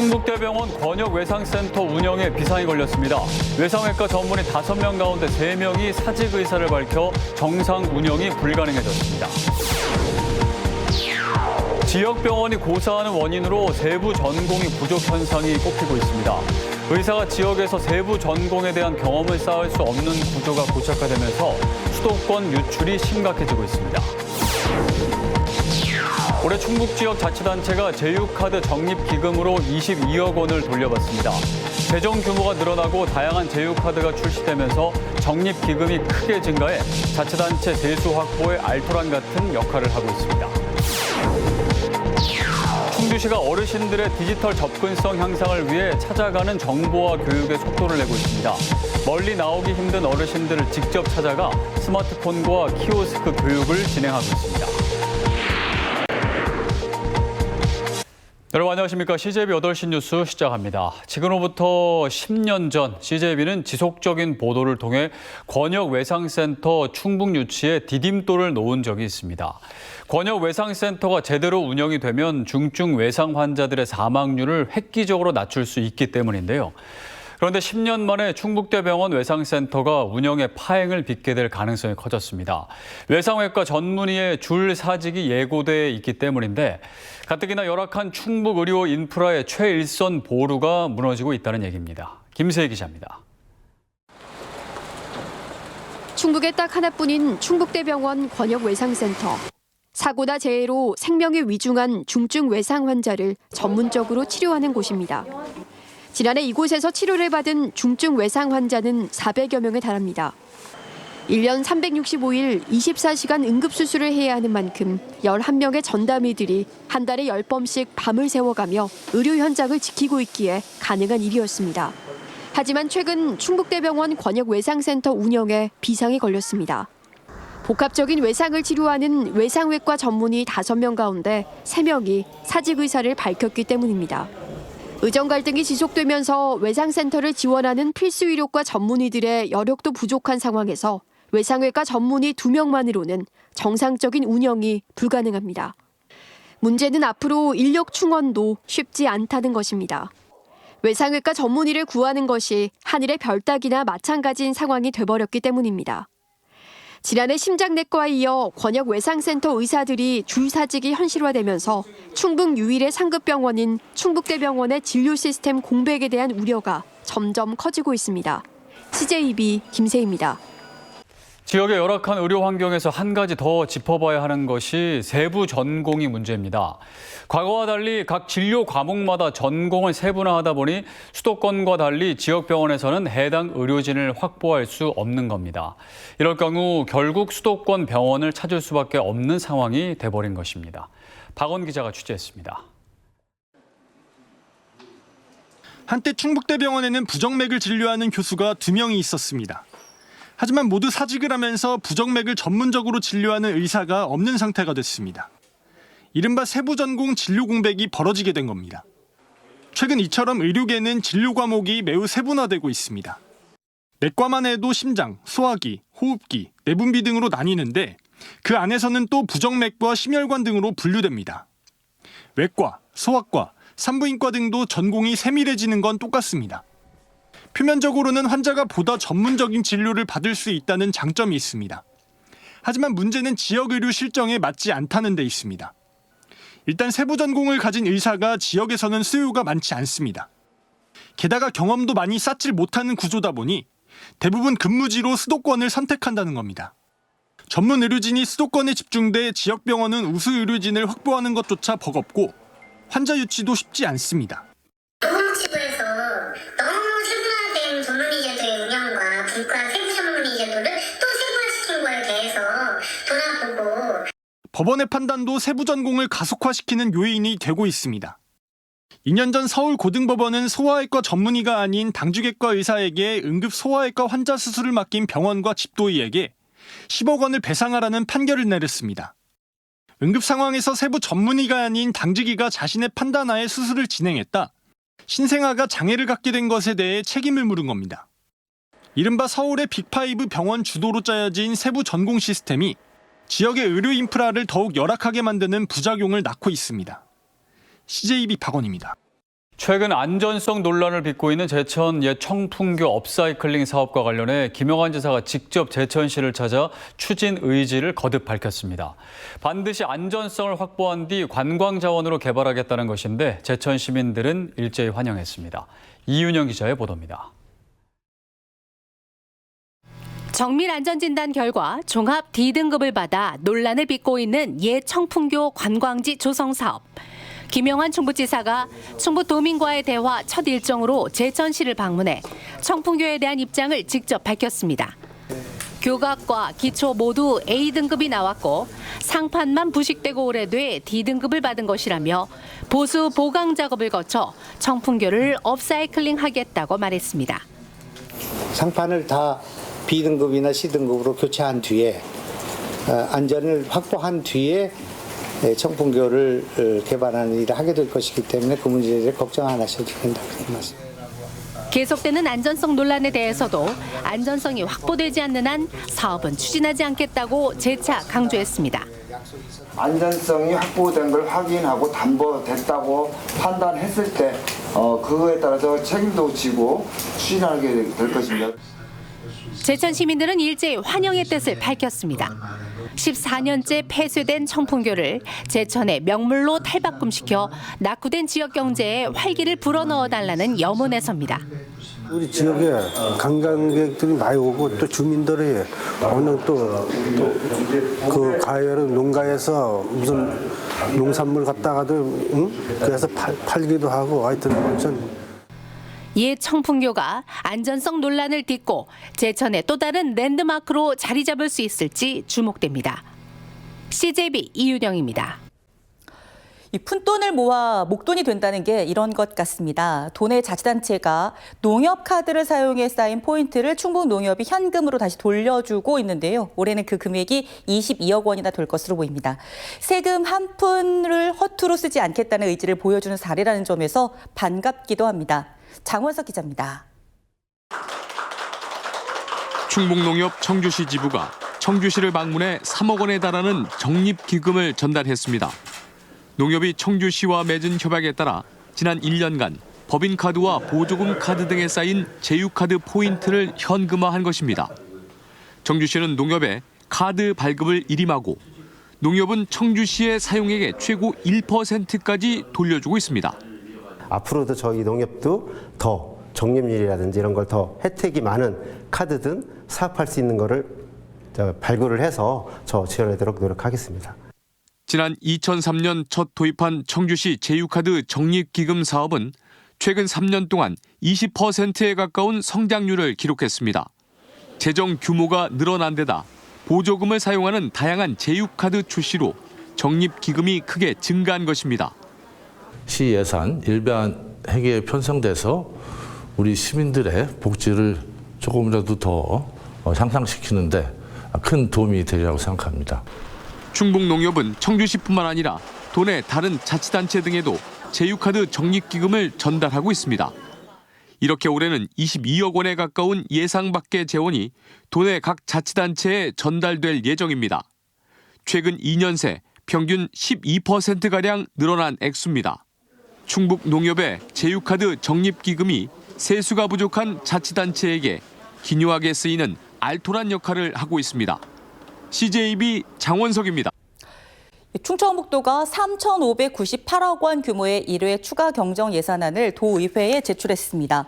충북대병원 권역외상센터 운영에 비상이 걸렸습니다. 외상외과 전문의 5명 가운데 3명이 사직 의사를 밝혀 정상 운영이 불가능해졌습니다. 지역 병원이 고사하는 원인으로 세부 전공이 부족 현상이 꼽히고 있습니다. 의사가 지역에서 세부 전공에 대한 경험을 쌓을 수 없는 구조가 고착화되면서 수도권 유출이 심각해지고 있습니다. 올해 충북 지역 자치단체가 제휴카드 적립기금으로 22억 원을 돌려받습니다. 재정 규모가 늘어나고 다양한 제휴카드가 출시되면서 적립기금이 크게 증가해 자치단체 세수 확보에 알토란 같은 역할을 하고 있습니다. 충주시가 어르신들의 디지털 접근성 향상을 위해 찾아가는 정보화 교육의 속도를 내고 있습니다. 멀리 나오기 힘든 어르신들을 직접 찾아가 스마트폰과 키오스크 교육을 진행하고 있습니다. 여러분 안녕하십니까. CJB 8시 뉴스 시작합니다. 지금으로부터 10년 전 CJB는 지속적인 보도를 통해 권역외상센터 충북유치에 디딤돌을 놓은 적이 있습니다. 권역외상센터가 제대로 운영이 되면 중증 외상 환자들의 사망률을 획기적으로 낮출 수 있기 때문인데요. 그런데 10년 만에 충북대병원 외상센터가 운영에 파행을 빚게 될 가능성이 커졌습니다. 외상외과 전문의의 줄 사직이 예고돼 있기 때문인데 가뜩이나 열악한 충북 의료 인프라의 최일선 보루가 무너지고 있다는 얘기입니다. 김세희 기자입니다. 충북에 딱 하나뿐인 충북대병원 권역외상센터. 사고나 재해로 생명이 위중한 중증 외상 환자를 전문적으로 치료하는 곳입니다. 지난해 이곳에서 치료를 받은 중증 외상 환자는 400여 명에 달합니다. 1년 365일 24시간 응급수술을 해야 하는 만큼 11명의 전담의들이 한 달에 10번씩 밤을 새워가며 의료 현장을 지키고 있기에 가능한 일이었습니다. 하지만 최근 충북대병원 권역외상센터 운영에 비상이 걸렸습니다. 복합적인 외상을 치료하는 외상외과 전문의 5명 가운데 3명이 사직 의사를 밝혔기 때문입니다. 의정 갈등이 지속되면서 외상센터를 지원하는 필수 의료과 전문의들의 여력도 부족한 상황에서 외상외과 전문의 2명만으로는 정상적인 운영이 불가능합니다. 문제는 앞으로 인력 충원도 쉽지 않다는 것입니다. 외상외과 전문의를 구하는 것이 하늘의 별 따기나 마찬가지인 상황이 돼버렸기 때문입니다. 지난해 심장내과에 이어 권역외상센터 의사들이 줄사직이 현실화되면서 충북 유일의 상급병원인 충북대병원의 진료 시스템 공백에 대한 우려가 점점 커지고 있습니다. CJB 김세희입니다. 지역의 열악한 의료 환경에서 한 가지 더 짚어봐야 하는 것이 세부 전공이 문제입니다. 과거와 달리 각 진료 과목마다 전공을 세분화하다 보니 수도권과 달리 지역 병원에서는 해당 의료진을 확보할 수 없는 겁니다. 이럴 경우 결국 수도권 병원을 찾을 수밖에 없는 상황이 돼버린 것입니다. 박원 기자가 취재했습니다. 한때 충북대병원에는 부정맥을 진료하는 교수가 2명이 있었습니다. 하지만 모두 사직을 하면서 부정맥을 전문적으로 진료하는 의사가 없는 상태가 됐습니다. 이른바 세부전공 진료 공백이 벌어지게 된 겁니다. 최근 이처럼 의료계는 진료 과목이 매우 세분화되고 있습니다. 내과만 해도 심장, 소화기, 호흡기, 내분비 등으로 나뉘는데 그 안에서는 또 부정맥과 심혈관 등으로 분류됩니다. 외과, 소아과, 산부인과 등도 전공이 세밀해지는 건 똑같습니다. 표면적으로는 환자가 보다 전문적인 진료를 받을 수 있다는 장점이 있습니다. 하지만 문제는 지역 의료 실정에 맞지 않다는 데 있습니다. 일단 세부 전공을 가진 의사가 지역에서는 수요가 많지 않습니다. 게다가 경험도 많이 쌓질 못하는 구조다 보니 대부분 근무지로 수도권을 선택한다는 겁니다. 전문 의료진이 수도권에 집중돼 지역 병원은 우수 의료진을 확보하는 것조차 버겁고 환자 유치도 쉽지 않습니다. 보건복지부에서 너무 세분화된 전문의제도의 운영과 분과 세부 전문의제도를 또 세분화시킨 거에 대해서 돌아보고 법원의 판단도 세부 전공을 가속화시키는 요인이 되고 있습니다. 2년 전 서울고등법원은 소아외과 전문의가 아닌 당주개과 의사에게 응급 소아외과 환자 수술을 맡긴 병원과 집도의에게 10억 원을 배상하라는 판결을 내렸습니다. 응급 상황에서 세부 전문의가 아닌 당직이가 자신의 판단하에 수술을 진행했다. 신생아가 장애를 갖게 된 것에 대해 책임을 물은 겁니다. 이른바 서울의 빅5 병원 주도로 짜여진 세부 전공 시스템이 지역의 의료 인프라를 더욱 열악하게 만드는 부작용을 낳고 있습니다. CJB 박원입니다. 최근 안전성 논란을 빚고 있는 제천 옛 청풍교 업사이클링 사업과 관련해 김영환 지사가 직접 제천시를 찾아 추진 의지를 거듭 밝혔습니다. 반드시 안전성을 확보한 뒤 관광 자원으로 개발하겠다는 것인데 제천 시민들은 일제히 환영했습니다. 이윤영 기자의 보도입니다. 정밀 안전진단 결과 종합 D등급을 받아 논란을 빚고 있는 옛 청풍교 관광지 조성 사업. 김영환 충북지사가 충북도민과의 대화 첫 일정으로 제천시를 방문해 청풍교에 대한 입장을 직접 밝혔습니다. 교각과 기초 모두 A등급이 나왔고 상판만 부식되고 오래돼 D등급을 받은 것이라며 보수 보강 작업을 거쳐 청풍교를 업사이클링 하겠다고 말했습니다. 상판을 다 B등급이나 C등급으로 교체한 뒤에 안전을 확보한 뒤에 청풍교를 개발하는 일을 하게 될 것이기 때문에 그 문제에 대해 걱정 안 하셔도 된다고 말씀드립니다. 계속되는 안전성 논란에 대해서도 안전성이 확보되지 않는 한 사업은 추진하지 않겠다고 재차 강조했습니다. 안전성이 확보된 걸 확인하고 담보됐다고 판단했을 때 그거에 따라서 책임도 지고 추진하게 될 것입니다. 제천 시민들은 일제히 환영의 뜻을 밝혔습니다. 14년째 폐쇄된 청풍교를 제천의 명물로 탈바꿈시켜 낙후된 지역 경제에 활기를 불어넣어달라는 염원에서입니다. 우리 지역에 관광객들이 많이 오고 또 주민들이 오늘 또 그 가을은 농가에서 무슨 농산물 갖다가도 그래서 팔기도 하고 하여튼 전 옛 청풍교가 안전성 논란을 딛고 제천의 또 다른 랜드마크로 자리 잡을 수 있을지 주목됩니다. CJB 이윤영입니다. 이 푼돈을 모아 목돈이 된다는 게 이런 것 같습니다. 도내 자치단체가 농협 카드를 사용해 쌓인 포인트를 충북 농협이 현금으로 다시 돌려주고 있는데요. 올해는 그 금액이 22억 원이나 될 것으로 보입니다. 세금 한 푼을 허투루 쓰지 않겠다는 의지를 보여주는 사례라는 점에서 반갑기도 합니다. 장원석 기자입니다. 충북농협 청주시 지부가 청주시를 방문해 3억 원에 달하는 적립기금을 전달했습니다. 농협이 청주시와 맺은 협약에 따라 지난 1년간 법인카드와 보조금 카드 등에 쌓인 제휴카드 포인트를 현금화한 것입니다. 청주시는 농협에 카드 발급을 일임하고 농협은 청주시의 사용액의 최고 1%까지 돌려주고 있습니다. 앞으로도 저희 농협도 더 적립률이라든지 이런 걸 더 혜택이 많은 카드든 사업할 수 있는 거를 발굴을 해서 저 지원하도록 노력하겠습니다. 지난 2003년 첫 도입한 청주시 제휴카드 적립기금 사업은 최근 3년 동안 20%에 가까운 성장률을 기록했습니다. 재정 규모가 늘어난 데다 보조금을 사용하는 다양한 제휴카드 출시로 적립기금이 크게 증가한 것입니다. 시 예산 일반회계에 편성돼서 우리 시민들의 복지를 조금이라도 더 향상시키는데 큰 도움이 되리라고 생각합니다. 충북농협은 청주시뿐만 아니라 도내 다른 자치단체 등에도 제휴카드 적립기금을 전달하고 있습니다. 이렇게 올해는 22억 원에 가까운 예상 밖의 재원이 도내 각 자치단체에 전달될 예정입니다. 최근 2년 새 평균 12%가량 늘어난 액수입니다. 충북농협의 제휴카드 적립기금이 세수가 부족한 자치단체에게 기묘하게 쓰이는 알토란 역할을 하고 있습니다. CJB 장원석입니다. 충청북도가 3,598억 원 규모의 1회 추가 경정 예산안을 도의회에 제출했습니다.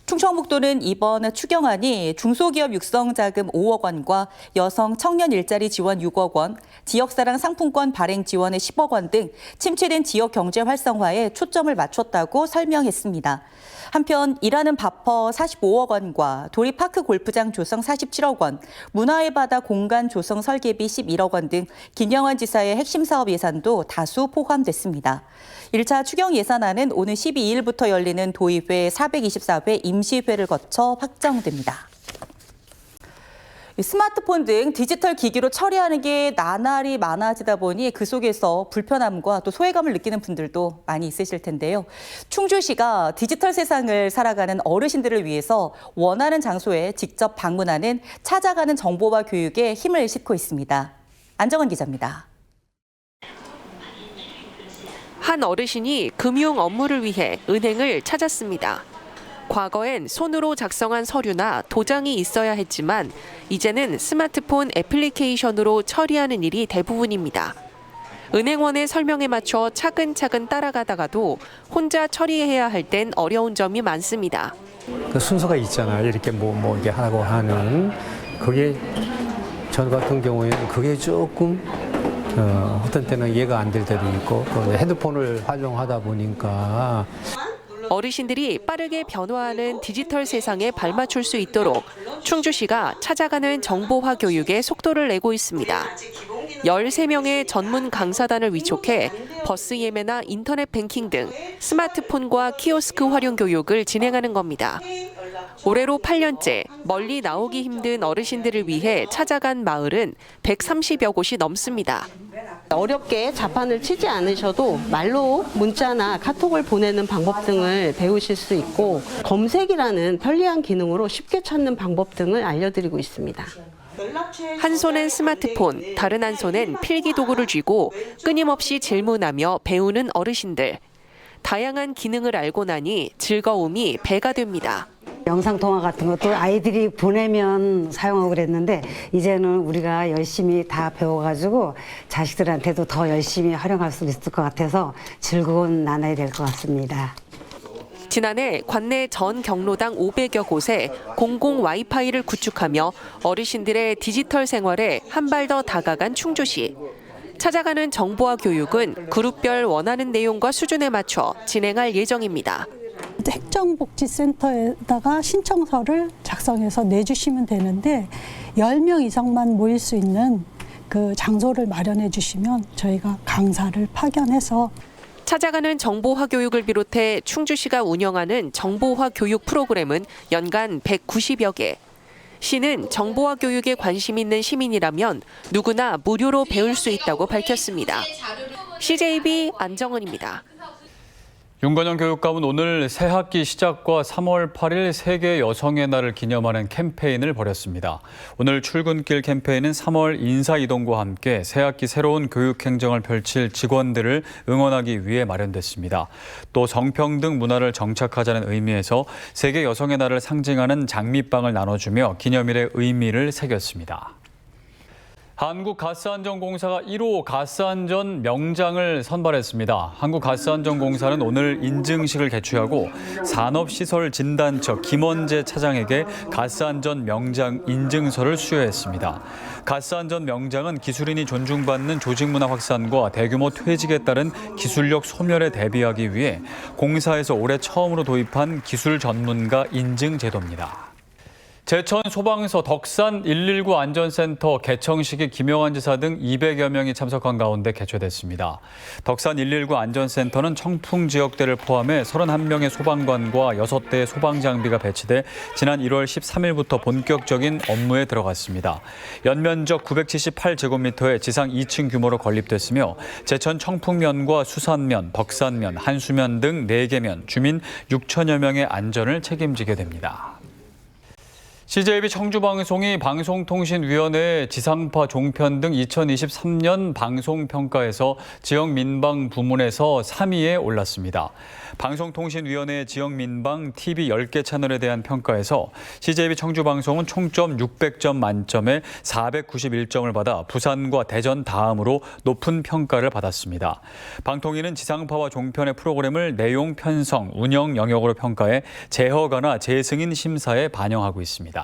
충청북도는 이번 추경안이 중소기업 육성자금 5억 원과 여성 청년 일자리 지원 6억 원, 지역사랑 상품권 발행 지원에 10억 원 등 침체된 지역 경제 활성화에 초점을 맞췄다고 설명했습니다. 한편 일하는 바퍼 45억 원과 도리파크 골프장 조성 47억 원, 문화의 바다 공간 조성 설계비 11억 원 등 김영환 지사의 핵심 사업 예산도 다수 포함됐습니다. 1차 추경 예산안은 오늘 12일부터 열리는 도의회 424회 임시회를 거쳐 확정됩니다. 스마트폰 등 디지털 기기로 처리하는 게 나날이 많아지다 보니 그 속에서 불편함과 또 소외감을 느끼는 분들도 많이 있으실 텐데요. 충주시가 디지털 세상을 살아가는 어르신들을 위해서 원하는 장소에 직접 방문하는 찾아가는 정보화 교육에 힘을 싣고 있습니다. 안정원 기자입니다. 한 어르신이 금융 업무를 위해 은행을 찾았습니다. 과거엔 손으로 작성한 서류나 도장이 있어야 했지만 이제는 스마트폰 애플리케이션으로 처리하는 일이 대부분입니다. 은행원의 설명에 맞춰 차근차근 따라가다가도 혼자 처리해야 할 땐 어려운 점이 많습니다. 그 순서가 있잖아요. 이렇게 이렇게 하고 하는 그게 저 같은 경우에는 그게 조금 어떤 때는 이해가 안 될 때도 있고 핸드폰을 활용하다 보니까 어르신들이 빠르게 변화하는 디지털 세상에 발맞출 수 있도록 충주시가 찾아가는 정보화 교육에 속도를 내고 있습니다. 13명의 전문 강사단을 위촉해 버스 예매나 인터넷 뱅킹 등 스마트폰과 키오스크 활용 교육을 진행하는 겁니다. 올해로 8년째 멀리 나오기 힘든 어르신들을 위해 찾아간 마을은 130여 곳이 넘습니다. 어렵게 자판을 치지 않으셔도 말로 문자나 카톡을 보내는 방법 등을 배우실 수 있고 검색이라는 편리한 기능으로 쉽게 찾는 방법 등을 알려드리고 있습니다. 한 손엔 스마트폰, 다른 한 손엔 필기 도구를 쥐고 끊임없이 질문하며 배우는 어르신들. 다양한 기능을 알고 나니 즐거움이 배가 됩니다. 영상통화 같은 것도 아이들이 보내면 사용하고 그랬는데 이제는 우리가 열심히 다 배워가지고 자식들한테도 더 열심히 활용할 수 있을 것 같아서 즐거운 나날이 될 것 같습니다. 지난해 관내 전 경로당 500여 곳에 공공 와이파이를 구축하며 어르신들의 디지털 생활에 한 발 더 다가간 충주시. 찾아가는 정보화 교육은 그룹별 원하는 내용과 수준에 맞춰 진행할 예정입니다. 행정복지센터에다가 신청서를 작성해서 내주시면 되는데 10명 이상만 모일 수 있는 그 장소를 마련해 주시면 저희가 강사를 파견해서 찾아가는 정보화 교육을 비롯해 충주시가 운영하는 정보화 교육 프로그램은 연간 190여 개. 시는 정보화 교육에 관심 있는 시민이라면 누구나 무료로 배울 수 있다고 밝혔습니다. CJB 안정은입니다. 윤건영 교육감은 오늘 새학기 시작과 3월 8일 세계 여성의 날을 기념하는 캠페인을 벌였습니다. 오늘 출근길 캠페인은 3월 인사이동과 함께 새학기 새로운 교육 행정을 펼칠 직원들을 응원하기 위해 마련됐습니다. 또 성평등 문화를 정착하자는 의미에서 세계 여성의 날을 상징하는 장미빵을 나눠주며 기념일의 의미를 새겼습니다. 한국가스안전공사가 1호 가스안전 명장을 선발했습니다. 한국가스안전공사는 오늘 인증식을 개최하고 산업시설진단처 김원재 차장에게 가스안전 명장 인증서를 수여했습니다. 가스안전 명장은 기술인이 존중받는 조직문화 확산과 대규모 퇴직에 따른 기술력 소멸에 대비하기 위해 공사에서 올해 처음으로 도입한 기술 전문가 인증 제도입니다. 제천 소방서 덕산 119 안전센터 개청식에 김영환 지사 등 200여 명이 참석한 가운데 개최됐습니다. 덕산 119 안전센터는 청풍 지역대를 포함해 31명의 소방관과 6대의 소방장비가 배치돼 지난 1월 13일부터 본격적인 업무에 들어갔습니다. 연면적 978제곱미터의 지상 2층 규모로 건립됐으며 제천 청풍면과 수산면, 덕산면, 한수면 등 4개 면, 주민 6천여 명의 안전을 책임지게 됩니다. CJB 청주방송이 방송통신위원회 지상파 종편 등 2023년 방송평가에서 지역민방 부문에서 3위에 올랐습니다. 방송통신위원회 지역민방 TV 10개 채널에 대한 평가에서 CJB 청주방송은 총점 600점 만점에 491점을 받아 부산과 대전 다음으로 높은 평가를 받았습니다. 방통위는 지상파와 종편의 프로그램을 내용 편성, 운영 영역으로 평가해 재허가나 재승인 심사에 반영하고 있습니다.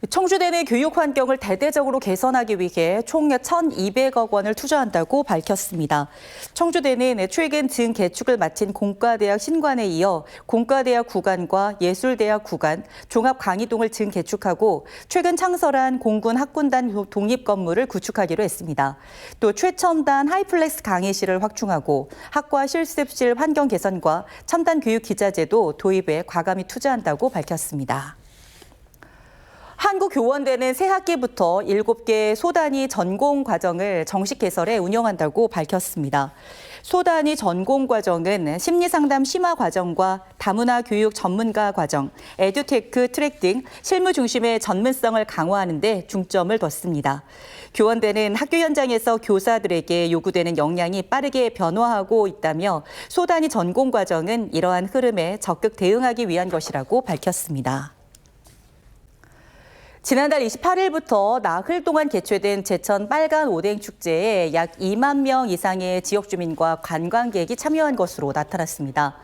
청주대 내 교육 환경을 대대적으로 개선하기 위해 총 1,200억 원을 투자한다고 밝혔습니다. 청주대는 최근 등 개축을 마친 공과대학 신관에 이어 공과대학 구간과 예술대학 구간, 종합강의동을 등 개축하고 최근 창설한 공군 학군단 독립 건물을 구축하기로 했습니다. 또 최첨단 하이플렉스 강의실을 확충하고 학과 실습실 환경 개선과 첨단 교육 기자재도 도입에 과감히 투자한다고 밝혔습니다. 한국교원대는 새 학기부터 7개 소단위 전공 과정을 정식 개설해 운영한다고 밝혔습니다. 소단위 전공 과정은 심리상담 심화 과정과 다문화 교육 전문가 과정, 에듀테크 트랙 등 실무 중심의 전문성을 강화하는 데 중점을 뒀습니다. 교원대는 학교 현장에서 교사들에게 요구되는 역량이 빠르게 변화하고 있다며 소단위 전공 과정은 이러한 흐름에 적극 대응하기 위한 것이라고 밝혔습니다. 지난달 28일부터 나흘 동안 개최된 제천 빨간 오뎅 축제에 약 2만 명 이상의 지역 주민과 관광객이 참여한 것으로 나타났습니다.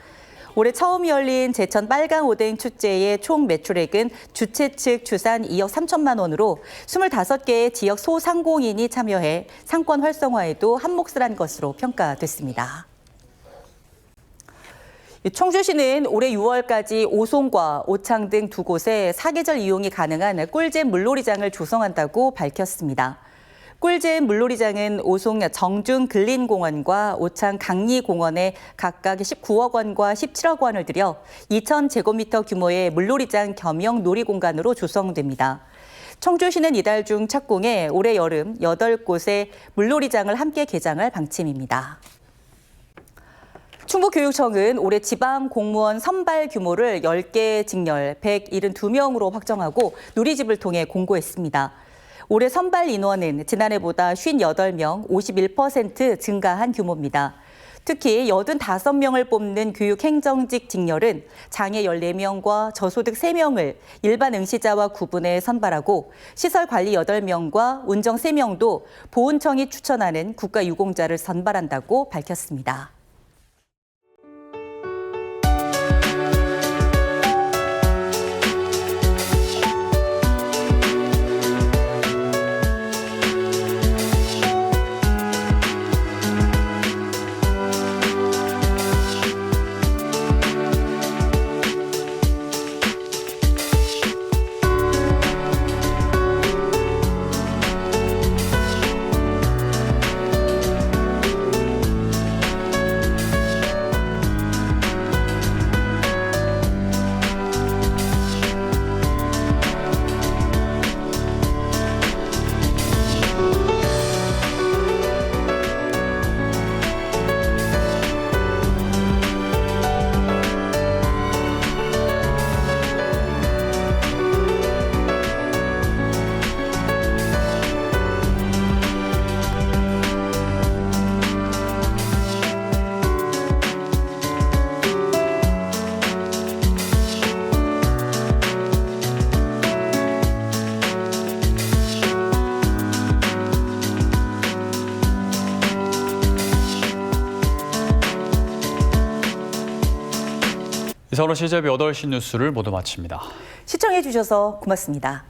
올해 처음 열린 제천 빨간 오뎅 축제의 총 매출액은 주최 측 주산 2억 3천만 원으로 25개의 지역 소상공인이 참여해 상권 활성화에도 한몫을 한 것으로 평가됐습니다. 청주시는 올해 6월까지 오송과 오창 등 두 곳에 사계절 이용이 가능한 꿀잼 물놀이장을 조성한다고 밝혔습니다. 꿀잼 물놀이장은 오송 정중 근린공원과 오창 강리공원에 각각 19억 원과 17억 원을 들여 2,000제곱미터 규모의 물놀이장 겸용 놀이공간으로 조성됩니다. 청주시는 이달 중 착공해 올해 여름 8곳의 물놀이장을 함께 개장할 방침입니다. 충북교육청은 올해 지방 공무원 선발 규모를 10개 직렬 172명으로 확정하고 누리집을 통해 공고했습니다. 올해 선발 인원은 지난해보다 58명, 51% 증가한 규모입니다. 특히 85명을 뽑는 교육행정직 직렬은 장애 14명과 저소득 3명을 일반 응시자와 구분해 선발하고 시설관리 8명과 운정 3명도 보훈청이 추천하는 국가유공자를 선발한다고 밝혔습니다. 이상으로 CJB 8시 뉴스를 모두 마칩니다. 시청해 주셔서 고맙습니다.